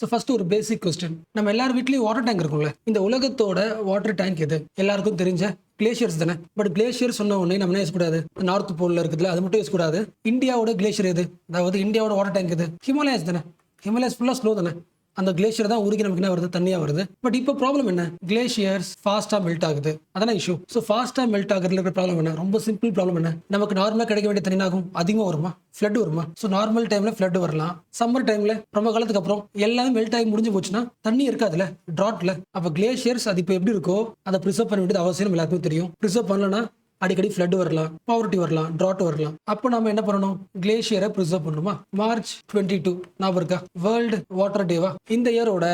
So first ஒரு basic question, நம்ம எல்லார் வீட்லயும் வாட்டர் டேங்க் இருக்கும்ல, இந்த உலகத்தோட வாட்டர் டேங்க் எது? எல்லாருக்கும் தெரிஞ்ச கிளேஷியர்ஸ் தானே. பட் கிளேஷியர் சொன்ன உடனே நம்ம என்ன யோசிக்கூடாது, நார்த் போல்ல இருக்குதுல அது மட்டும் யோசிக்கூடாது. இந்தியாவோட கிளேஷியர் எது, அதாவது இந்தியாவோட வாட்டர் டேங்க் எது? ஹிமாலயாஸ் தானே. ஹிமாலயாஸ் ஃபுல்லா ஸ்னோ தானே. அந்த கிளேஷியர் தான் உருகி நமக்கு என்ன வருது, தண்ணியா வருது. பட் இப்போ ப்ராப்ளம் என்ன, கிளேஷியர்ஸ் ஃபாஸ்டா மெல்ட் ஆகுது, அதான இஷ்யூ. ஸோ ஃபாஸ்டா மெல்ட் ஆகுறதுல இருக்கிற ப்ராப்ளம் என்ன, ரொம்ப சிம்பிள் ப்ராப்ளம் என்ன, நமக்கு நார்மலா கிடைக்க வேண்டிய தண்ணி ஆகும் அதிகமாக வருமா, ஃப்ளட் வருமா. ஸோ நார்மல் டைம்ல ஃப்ளட் வரலாம், சம்மர் டைம்ல ரொம்ப காலத்துக்கு அப்புறம் எல்லாமே மெல்ட் ஆகி முடிஞ்சு போச்சுன்னா தண்ணி இருக்காதுல, ட்ராட்ல. அப்போ கிளேஷியர்ஸ் அது இப்போ எப்படி இருக்கோ அதை ப்ரிசர்வ் பண்ண வேண்டியது அவசியம், எல்லாருக்கும் தெரியும். ப்ரிசர்வ் பண்ணலன்னா அடிக்கடி ஃப்ளட் வரலாம், பாவர்ட்டி வரலாம், ட்ராட் வரலாம். அப்போ நாம என்ன பண்ணணும், கிளேஷியரை ப்ரிசர்வ் பண்ணணுமா. மார்ச் 22 ஞாபகம் இருக்கா, வேர்ல்டு வாட்டர் டேவா. இந்த இயரோட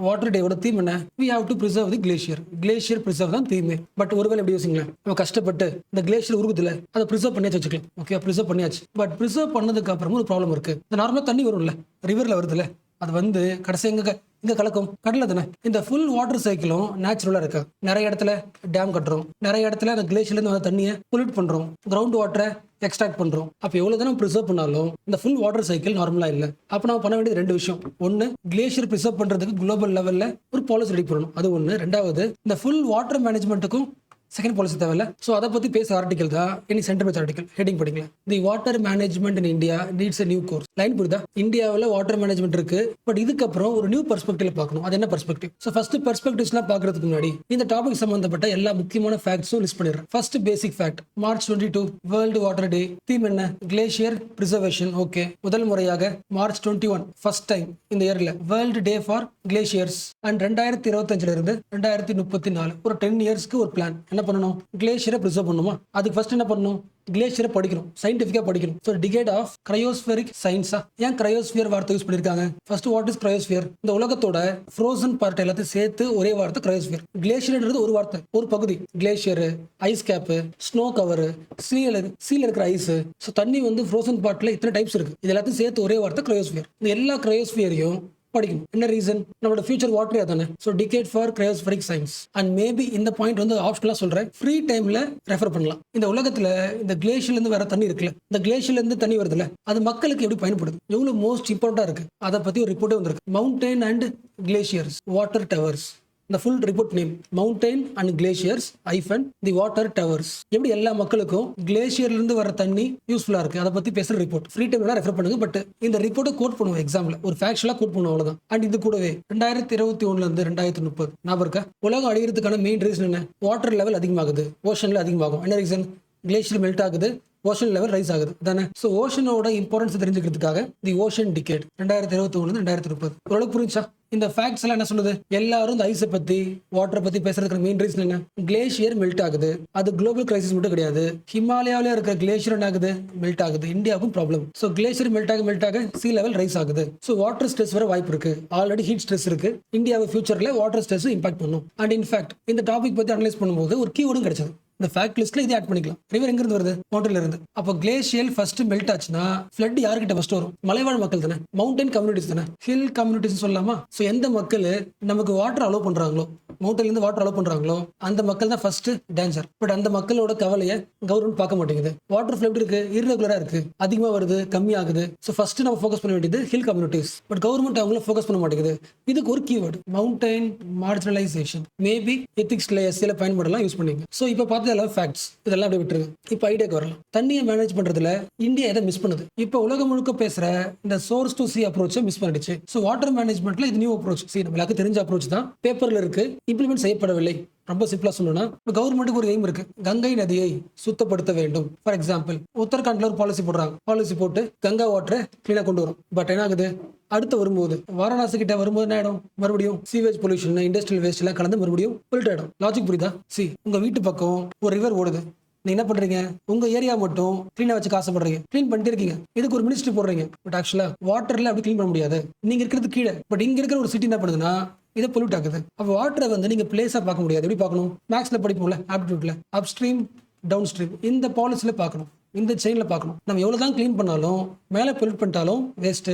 வாட்டர் டேவோட தீம் என்ன, we have to preserve the glacier. Glacier preserve தான் தீமே. பட் ஒருவேளை எப்படி யோசிங்களேன், நம்ம கஷ்டப்பட்டு இந்த கிளேஷியர் உருகுதுல அதை ப்ரிசர்வ் பண்ணியாச்சு வச்சுக்கலாம், ஓகே ப்ரிசர்வ் பண்ணியாச்சு. பட் ப்ரிசர்வ் பண்ணதுக்கு அப்புறமும் ஒரு ப்ராப்ளம் இருக்கு. இந்த நார்மலா தண்ணி வரும்ல, ரிவர்ல வருதுல, அது வந்து கடைசி எங்க கலக்கும், கடல தானே. இந்த ஃபுல் வாட்டர் சைக்கிளும் நேச்சுரலா இருக்கு. நிறைய இடத்துல டேம் கட்டுறோம், நிறைய இடத்துல அந்த கிளேஷியர்ல இருந்து வர தண்ணியை பொல்யூட் பண்றோம், கிரவுண்ட் வாட்டரை எக்ஸ்ட்ராக்ட் பண்றோம். அப்ப எவ்வளவு தான் ப்ரிசர்வ் பண்ணாலும் இந்த ஃபுல் வாட்டர் சைக்கிள் நார்மலா இல்ல. அப்ப நம்ம பண்ண வேண்டியது ரெண்டு விஷயம். ஒன்னு, கிளேஷியர் ப்ரிசர்வ் பண்றதுக்கு குளோபல் லெவல்ல ஒரு பாலிசி ரெடி பண்ணணும், அது ஒண்ணு. ரெண்டாவது, இந்த ஃபுல் வாட்டர் மேனேஜ்மெண்ட்டுக்கும் செகண்ட் பாலிசி தேவையில்ல. ஸோ அதை பத்தி பேச ஆர்டிகல் தான் இனி சென்டர் ஆர்டிகல். ஹெட்டிங் படிக்கல, the water management in India needs a new course. Line புரியுதா, இந்தியாவில் வாட்டர் மேனேஜ்மெண்ட் இருக்கு, பட் இதுக்கப்புறம் ஒரு நியூ பெர்ஸ்பெக்டிவ்ல பார்க்கணும். அது என்ன பெர்ஸ்பெக்டிவ். ஸோ ஃபர்ஸ்ட் பெர்ஸ்பெக்டிவ்ஸ்லாம் பார்க்கறதுக்கு முன்னாடி இந்த டாபிக் சம்பந்தப்பட்ட எல்லா முக்கியமான ஃபேக்ட்ஸும் லிஸ்ட் பண்ணிடுறேன். ஃபர்ஸ்ட் பேசிக் ஃபேக்ட், மார்ச் 22 வேர்ல்டு வாட்டர் டே. தீம் என்ன, கிளேஷியர் பிரிசர்வேஷன். ஓகே, முதல் முறையாக மார்ச் 21 ஃபர்ஸ்ட் டைம் இந்த இயர்ல world day for glaciers. And 2025 இருந்து 2034 ஒரு 10 இயர்ஸ்க்கு ஒரு பிளான். என்ன பண்ணணும், கிளேஷியரை ப்ரிசர்வ் பண்ணணுமா. அதுக்கு ஃபர்ஸ்ட் என்ன பண்ணணும், கிளேஷியரை படிக்கணும், சயின்டிஃபிக்கா படிக்கணும். ஸோ டிகேட் ஆஃப் கிரையோஸ்பியரிக் சயின்ஸா. ஏன் கிரையோஸ்பியர் வார்த்தை யூஸ் பண்ணிருக்காங்க, ஃபர்ஸ்ட் வாட் இஸ் கிரையோஸ்பியர், இந்த உலகத்தோட ஃப்ரோசன் பார்ட் எல்லாத்தையும் சேர்த்து ஒரே வார்த்தை கிரையோஸ்பியர். கிளேஷியர்ன்றது ஒரு வார்த்தை, ஒரு பகுதி. Glacier, ice cap, snow cover, சீல இருக்கிற ஐஸ். ஸோ தண்ணி வந்து ஃப்ரோசன் பார்ட்ல இத்தனை டைப்ஸ் இருக்கு, இது எல்லாத்தையும் சேர்த்து ஒரே வார்த்தை கிரையோஸ்பியர். இந்த எல்லா கிரையோஸ்பியரையும் படிக்கணும். என்ன ரீசன், நம்மளோட ஃபியூச்சர் வாட்டரே அதானே. So decade for cryospheric science. And maybe இந்த பாயிண்ட் வந்து ஆப்ஷனலா சொல்றேன், ஃப்ரீ டைம்ல ரெஃபர் பண்ணலாம். இந்த உலகத்துல இந்த கிளேஷியர்ல இருந்து வர தண்ணி இருக்குல்ல, இந்த கிளேஷியர்ல இருந்து தண்ணி வருதுல, அது மக்களுக்கு எப்படி பயன்படுது, எவ்வளவு மோஸ்ட் இம்பார்ட்டா இருக்கு, அதை பத்தி ஒரு ரிப்போர்ட்டே வந்திருக்கு. Mountain and glaciers water towers. இந்த full report name mountain and glaciers ஐஃபன் தி வாட்டர் டவர்ஸ். எப்படி எல்லா மக்களுக்கும் கிளேஷியர்ல இருந்து வர தண்ணி யூஸ்ஃபுல்லா இருக்கு, அதை பத்தி பேசுற ரிப்போர்ட். ஃப்ரீ டைம்ல ரெஃபர் பண்ணுங்க. பட் இந்த ரிப்போர்ட்டை கோட் பண்ணுவோம் எக்ஸாம்ல, ஒரு ஃபேக்சுவலா கோட் பண்ணுவோம், அவ்வளவுதான். அண்ட் இது கூடவே 2021 இருந்து 2030 ஞாபகம் இருக்கா, உலகம் அழிகிறதுக்கான மெயின் ரீசன் என்ன, வாட்டர் லெவல் அதிகமாகுது, ஓஷன்ல அதிகமாகும். என்ன ரீசன், கிளேஷியர் மெல்ட் ஆகுது, ஓஷன் லெவல் ரைஸ் ஆகுது தானே. ஸோ ஓஷனோட இம்பார்ட்டன்ஸ் தெரிஞ்சுக்கிறதுக்காக தி ஓஷன் டிகேட் 2021 2030. ஓரளவுக்கு புரிஞ்சா. இந்த ஃபேக்ட்ஸ் எல்லாம் என்ன சொல்லுது, எல்லாரும் இந்த ஐஸை பத்தி வாட்டரை பத்தி பேசுறதுக்கு மெயின் ரீசன் என்ன, கிளேஷியர் மெல்ட் ஆகுது. அது குளோபல் கிரைசிஸ் மட்டும் கிடையாது, ஹிமாலயாவில இருக்கிற கிளேஷியர் என்ன ஆகுது, மெல்ட் ஆகுது. இந்தியாவுக்கும் ப்ராப்ளம். ஸோ கிளேஷியர் மெல்ட் ஆக சீ லெவல் ரைஸ் ஆகுது. ஸோ வாட்டர் ஸ்ட்ரெஸ் வர வாய்ப்பு இருக்கு. ஆல்ரெடி ஹீட் ஸ்ட்ரெஸ் இருக்கு, இந்தியாவை ஃபியூச்சர்ல வாட்டர் ஸ்ட்ரெஸ் இம்பாக்ட் பண்ணும். அண்ட் இன்ஃபேக்ட் இந்த டாபிக் பத்தி அனலைஸ் பண்ணும்போது ஒரு கீவேர்டும் கிடைச்சது. இந்த ஃபேக்ட் லிஸ்ட்ல இதை ஆட் பண்ணிக்கலாம். ரிவர் எங்க இருந்து வருது, மவுண்டன்ல இருந்து. அப்போ கிளேஷியல் ஃபர்ஸ்ட் மெல்ட் ஆச்சுன்னா ஃப்ளட் யார்கிட்ட ஃபர்ஸ்ட் வரும், மலைவாழ் மக்கள் தானே, மவுண்டன் கம்யூனிட்டிஸ் தானே, ஹில் கம்யூனிட்டிஸ் சொல்லலாமா. ஸோ எந்த மக்கள் நமக்கு வாட்டர் அலோவ் பண்றாங்களோ, மவுண்டன்ல இருந்து வாட்டர் அலோவ் பண்றாங்களோ, அந்த மக்கள் தான் ஃபர்ஸ்ட் டேஞ்சர். பட் அந்த மக்களோட கவலையை கவர்மெண்ட் பார்க்க மாட்டேங்குது. வாட்டர் ஃப்ளோ எப்படி இருக்கு, இர்ரெகுலரா இருக்கு, அதிகமா வருது, கம்மியாகுது. ஸோ ஃபர்ஸ்ட் நம்ம ஃபோக்கஸ் பண்ண வேண்டியது ஹில் கம்யூனிட்டிஸ். பட் கவர்மெண்ட் அவங்கள ஃபோக்கஸ் பண்ண மாட்டேங்குது. இதுக்கு ஒரு keyword mountain marginalisation. Maybe ethics லேயர்ஸ்ல பயன்படலாம், யூஸ் பண்ணிங்க. ஸோ இப்போ பார்த்து எல்லாம் ஃபேக்ட்ஸ், இதெல்லாம் அப்படியே விட்டுருங்க. இப்போ ஐடியாக்கு வரலாம். தண்ணியை மேனேஜ் பண்றதுல இந்தியா எதை மிஸ் பண்ணுது, இப்போ உலகம் முழுக்க பேசுற இந்த சோர்ஸ் டு சி அப்ரோச்சை மிஸ் பண்ணிடுச்சு. ஸோ வாட்டர் மேனேஜ்மெண்ட்ல இது நியூ அப்ரோச். சரி, நம்மளுக்கு தெரிஞ்ச அப்ரோச் தான், பேப்பர்ல இருக்கு, இம்ப்ளிமெண்ட் செய்யப்படவில்லை. ரொம்ப சிம்பிளா சொல்லணும்னா, கவர்மெண்ட்டுக்கு ஒரு எய்ம் இருக்கு, கங்கை நதியை சுத்தப்படுத்த வேண்டும். ஃபார் எக்ஸாம்பிள் உத்தரகாண்ட்ல ஒரு பாலிசி போடுறாங்க, பாலிசி போட்டு கங்கா வாட்டரை கிளீனா கொண்டு வரும். பட் என்ன ஆகுது, அடுத்து வரும்போது வாரணாசி கிட்ட வரும்போது என்ன ஆயிடும், மறுபடியும் சீவேஜ் பொல்யூஷன், இண்டஸ்ட்ரியல் வேஸ்ட் எல்லாம் கலந்து மறுபடியும் பொல்யூட் ஆயிடும். லாஜிக் புரியுதா. சி, உங்க வீட்டு பக்கம் ஒரு ரிவர் ஓடுது, நீங்க என்ன பண்றீங்க, உங்க ஏரியா மட்டும் கிளீனா வச்சு காசுப்படுறீங்க, கிளீன் பண்ணிட்டு இருக்கீங்க. இதுக்கு ஒரு மினிஸ்ட்ரி போடுறீங்க. பட் ஆக்சுவலா வாட்டர்ல அப்படி கிளீன் பண்ண முடியாது, நீங்க இருக்கிறது கீழே. பட் இங்க இருக்கிற ஒரு சிட்டி என்ன பண்ணுதுன்னா இதை பொல்யூட் ஆகுது. அப்போ வாட்டரை வந்து நீங்க பிளேஸா பார்க்க முடியாது. எப்படி பார்க்கணும், மேக்ஸ்ல படிப்போம்ல, ஆப்டிடியூட்ல அப்ஸ்ட்ரீம் டவுன் ஸ்ட்ரீம், இந்த பாலிசில பார்க்கணும், இந்த செயின்ல பார்க்கணும். நம்ம எவ்வளவுதான் கிளீன் பண்ணாலும், மேலே பொல்யூட் பண்ணிட்டாலும் வேஸ்ட்,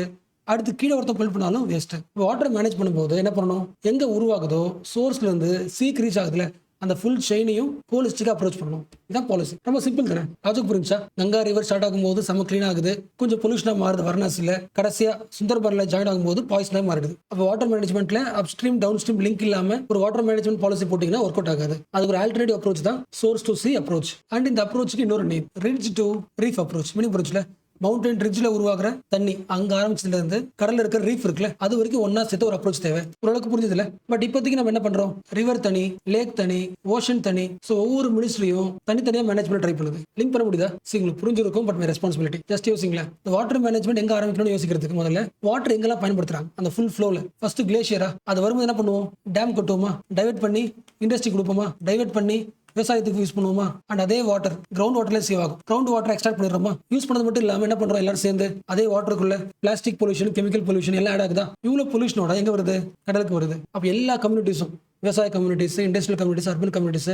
அடுத்து கீழே ஒருத்தர் பொல்யூட் பண்ணாலும் வேஸ்ட். வாட்டர் மேனேஜ் பண்ணும்போது என்ன பண்ணணும், எங்க உருவாகுதோ சோர்ஸ்ல இருந்து சீக்கு ரீச் ஆகுதுல, அந்த ஃபுல் செயினையும் ஹோலிஸ்டிக்கா அப்ரோச் பண்ணணும். இதான் பாலிசி. ரொம்ப சிம்பிள் தானே, லாஜிக் புரிஞ்சா? கங்கா ரிவர் ஸ்டார்ட் ஆகும்போது செம கிளீன் ஆகுது, கொஞ்சம் பொல்யூஷனா மாறுது வாரணாசியில், கடைசியா சுந்தர்பன்ல ஜாயின் ஆகும்போது பாய்ஸ்னா மாறிடுது. அப்போ வாட்டர் மேனேஜ்மெண்ட்ல அப்ஸ்ட்ரீம் டவுன் ஸ்ட்ரீம் லிங்க் இல்லாம ஒரு வாட்டர் மேனேஜ்மெண்ட் பாலிசி போட்டீங்கன்னா ஒர்க் அவுட் ஆகாது. அது ஒரு ஆல்டர்னேட்டிவ் அப்ரோச் தான் source to sea approach. And இந்த அப்ரோச்சுக்கு இன்னொரு name ridge to reef approach. Meaning புரிஞ்சுல, மவுண்டன் ரிட்ஜ்ல உருவாக்குற தண்ணி அங்க ஆரம்பிச்சதுல இருந்து கடல்ல இருக்கிற ரீஃப் இருக்குல்ல, அது வரைக்கும் ஒன்னா சேர்த்து ஒரு அப்ரோச் தேவை. ஓரளவுக்கு புரிஞ்சதுல. பட் இப்போதைக்கு நம்ம என்ன பண்றோம், ரிவர் தனி, லேக் தனி, ஓஷன் தனி. ஸோ ஒவ்வொரு மினிஸ்ட்ரியும் தனித்தனியா மேனேஜ் பண்ண ட்ரை பண்ணுது. லிங்க் பண்ண முடியுதா? உங்களுக்கு புரிஞ்சிருக்கும், பட் மை ரெஸ்பான்சிபிலிட்டி. ஜஸ்ட் யோசிங்களேன், இந்த வாட்டர் மேனேஜ்மெண்ட் எங்க ஆரம்பிக்கணும்னு யோசிக்கிறதுக்கு முதல்ல வாட்டர் எங்கெல்லாம் பயன்படுத்துறாங்க அந்த ஃபுல் ஃப்ளோல. ஃபர்ஸ்ட் கிளேஷியரா, அது வரும்போது என்ன பண்ணுவோம், டேம் கட்டுவோமா, டைவர்ட் பண்ணி இண்டஸ்ட்ரி கொடுப்போமா, டைவர்ட் பண்ணி விவசாயத்துக்கு யூஸ் பண்ணுவோமா, அண்ட் அதே வாட்டர் கிரவுண்ட் வாட்டர்ல சேவ் ஆகும். கிரவுண்ட் வாட்டர் எக்ஸ்ட்ராக்ட் பண்ணிடுறோமா, யூஸ் பண்ணது மட்டும் இல்லாம என்ன பண்றோம், எல்லாரும் சேர்ந்து அதே வாட்டருக்குள்ள பிளாஸ்டிக் பொல்யூஷன், கெமிக்கல் பொல்யூஷன் எல்லாம் ஆட் ஆகுதா? இவ்வளவு பொல்யூஷனோட எங்க வருது, கடலுக்கு வருது. அப்ப எல்லா கம்யூனிட்டிஸும், விவசாய communities, industrial communities, urban communities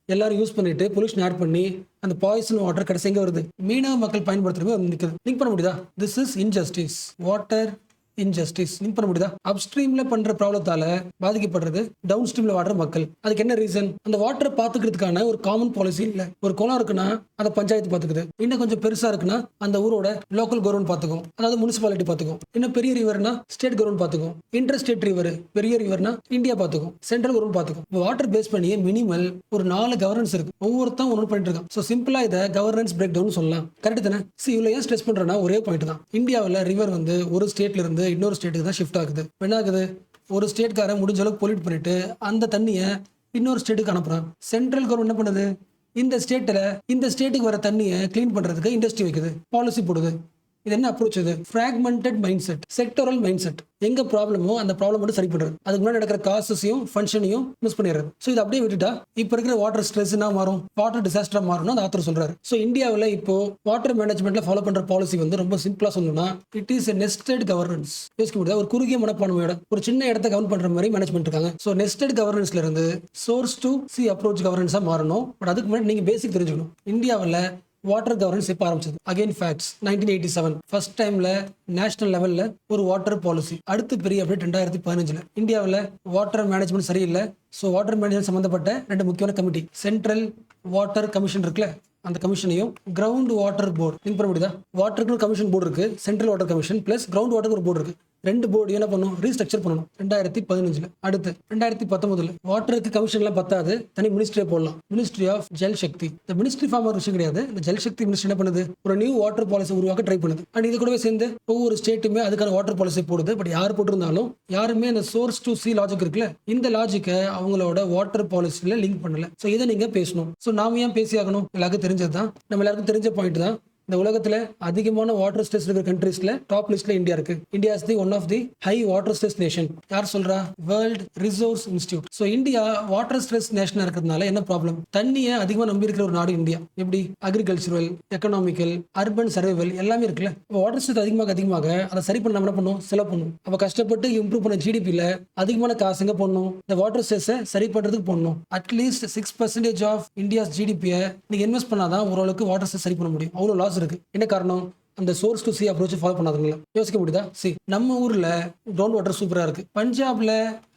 எல்லாரும் யூஸ் பண்ணிட்டு பொல்யூஷன் ஆட் பண்ணி அந்த பாய்சன் வாட்டர் கடைசி எங்க வருது, மீனவ மக்கள் பயன்படுத்துறவே நிற்குது. லிங்க் பண்ண முடியுதா? This is injustice, water injustice. Link பண்ண முடியுதா? அப்ஸ்ட்ரீம்ல பண்ற ப்ராப்ளத்தால பாதிக்கப்படுறது டவுன் ஸ்ட்ரீம்ல வாடுற மக்கள். அதுக்கு என்ன ரீசன்? அந்த வாட்டரை பாத்துக்கிறதுக்கான ஒரு காமன் பாலிசி இல்ல. ஒரு குளம் இருக்குன்னா அதை பஞ்சாயத்து பாத்துக்குது. இன்னும் கொஞ்சம் பெருசா இருக்குன்னா அந்த ஊரோட லோக்கல் கவர்மெண்ட் பாத்துக்கும், அதாவது முனிசிபாலிட்டி பாத்துக்கும். இன்னும் பெரிய ரிவர்னா ஸ்டேட் கவர்மெண்ட் பாத்துக்கும். இன்டர் ஸ்டேட் ரிவர், பெரிய ரிவர்னா இந்தியா பாத்துக்கும், சென்ட்ரல் கவர்மெண்ட் பாத்துக்கும். வாட்டர் பேஸ் பண்ணி மினிமல் ஒரு 4 கவர்னன்ஸ் இருக்கு. ஒவ்வொருத்தரும் ஒன்று பண்ணிட்டு இருக்கான். ஸோ சிம்பிளா இதை கவர்னன்ஸ் பிரேக் டவுன் சொல்லலாம். கரெக்ட் தானே? இவ்வளவு ஏன் ஸ்ட்ரெஸ் பண்றேன்னா ஒரே பாயிண்ட் தான். இந்தியாவில் ரிவர் வந்து ஒரு ஸ்டேட்ல இருந்து இன்னொரு ஸ்டேட்டுக்கு தான் ஷிஃப்ட் ஆகுது. என்ன ஆகுது, ஒரு ஸ்டேட்காரன் முடிஞ்ச அளவுக்கு பொல்யூட் பண்ணிட்டு அந்த தண்ணியை இன்னொரு ஸ்டேட்டுக்கு அனுப்புறான். சென்ட்ரல் கவர்மெண்ட் என்ன பண்ணுது, இந்த ஸ்டேட்டுக்கு வர தண்ணியை கிளீன் பண்றதுக்கு இண்டஸ்ட்ரி வைக்குது, பாலிசி போடுது. இது என்ன அப்ரோச்? இது fragmented mind set, sectoral mind set. எங்க ப்ராப்ளமோ அந்த ப்ராப்ளம் மட்டும் சரி பண்றது, அதுக்கு முன்னாடி நடக்கிற காசஸையும் ஃபங்க்ஷனையும் மிஸ் பண்ணிடுறது. ஸோ இது அப்படியே விட்டுட்டா இப்போ இருக்கிற வாட்டர் ஸ்ட்ரெஸ் என்ன மாறும், வாட்டர் டிசாஸ்டரா மாறும் அந்த ஆத்தர் சொல்றாரு. ஸோ இந்தியாவில் இப்போ வாட்டர் மேனேஜ்மெண்ட்ல ஃபாலோ பண்ற பாலிசி வந்து ரொம்ப சிம்பிளா சொல்லணும்னா இட் இஸ் நெஸ்டட் கவர்னன்ஸ். யோசிக்க முடியாது, ஒரு குறுகிய மனப்பான்மையோட ஒரு சின்ன இடத்த கவர்ன் பண்ற மாதிரி மேனேஜ்மெண்ட் இருக்காங்க. ஸோ நெஸ்டட் கவர்னன்ஸ்ல இருந்து சோர்ஸ் டு சி அப்ரோச் கவர்னன்ஸா மாறணும். பட் அதுக்கு முன்னாடி நீங்க பேசிக் தெரிஞ்சுக்கணும், இந்தியாவில் வாட்டர் கவர்னன்ஸ் எப்போ ஆரம்பிச்சது? அகைன் ஃபேக்ட்ஸ், 1987 ஃபர்ஸ்ட் டைம்ல நேஷனல் லெவல்ல ஒரு வாட்டர் பாலிசி. அடுத்து பெரிய அப்டேட் 2015 இந்தியாவில் வாட்டர் மேனேஜ்மெண்ட் சரியில்லை. ஸோ வாட்டர் மேனேஜ்மெண்ட் சம்பந்தப்பட்ட 2 முக்கியமான கமிட்டி, சென்ட்ரல் வாட்டர் கமிஷன் இருக்குல்ல, அந்த கமிஷனையும் கிரவுண்ட் வாட்டர் போர்டு. லிங்க் பண்ண முடியுதா? வாட்டருக்கு கமிஷன் போர்டு இருக்கு, central water commission plus ground வாட்டருக்கு ஒரு போர்டு இருக்கு. 2 போர்டு என்ன பண்ணும், ரீஸ்ட்ரக்சர் பண்ணணும் 2015. அடுத்து 2019 வாட்டருக்கு கமிஷன்லாம் பத்தாது, தனி மினிஸ்ட்ரியை போடலாம், மினிஸ்ட்ரி ஆஃப் ஜல் சக்தி. இந்த மினிஸ்ட்ரி ஃபார்ம் ஒரு விஷயம் கிடையாது. இந்த ஜல் சக்தி மினிஸ்ட்ரி என்ன பண்ணுது, ஒரு நியூ வாட்டர் பாலிசி உருவாக்க ட்ரை பண்ணுது. அண்ட் இது கூடவே சேர்ந்து ஒவ்வொரு ஸ்டேட்டுமே அதுக்கான வாட்டர் பாலிசி போடுது. பட் யார் போட்டிருந்தாலும் யாருமே அந்த சோர்ஸ் டு சி லாஜிக் இருக்குல்ல, இந்த லாஜிக்கை அவங்களோட வாட்டர் பாலிசியில லிங்க் பண்ணல. ஸோ இதை நீங்க பேசணும். ஸோ நாம ஏன் பேசி ஆகணும், எல்லாருக்கும் தெரிஞ்சது தான், நம்ம எல்லாருக்கும் தெரிஞ்ச பாயிண்ட் தான். இந்த உலகத்துல அதிகமான வாட்டர் ஸ்ட்ரெஸ் இருக்கிற கண்ட்ரீஸ்ல டாப் லிஸ்ட்ல இந்தியா இருக்கு. India is the one of the high water stress nation. யார் சொல்றா? World resource institute. So India water stress நேஷனா இருக்கிறதுனால என்ன ப்ராப்ளம், தண்ணியை அதிகமா நம்பி இருக்கிற ஒரு நாடு இந்தியா. எப்படி அக்ரிகல்ச்சரல், எக்கனாமிக்கல், அர்பன் சர்வைவல் எல்லாமே இருக்குல்ல. வாட்டர் ஸ்ட்ரெஸ் அதிகமாக அதை சரி பண்ண என்ன பண்ணும், செலவு பண்ணும். அப்ப கஷ்டப்பட்டு இம்ப்ரூவ் பண்ண ஜிடிபில அதிகமான காசு எங்க போடணும், இந்த வாட்டர் ஸ்ட்ரெஸ் சரி பண்றதுக்கு போடணும். அட்லீஸ்ட் 6% ஆஃப் இந்தியாஸ் ஜிடிபியை நீங்க இன்வெஸ்ட் பண்ணாதான் ஓரளவுக்கு வாட்டர் ஸ்ட்ரெஸ் சரி பண்ண முடியும். அவ்வளவு லாஸ் இருக்கு. என்ன காரணம், அந்த source to sea approach follow பண்ணாதீங்களா? யோசிக்க முடியுதா? நம்ம ஊர்ல கிரவுண்ட் வாட்டர் சூப்பரா இருக்கு. பஞ்சாப்ல,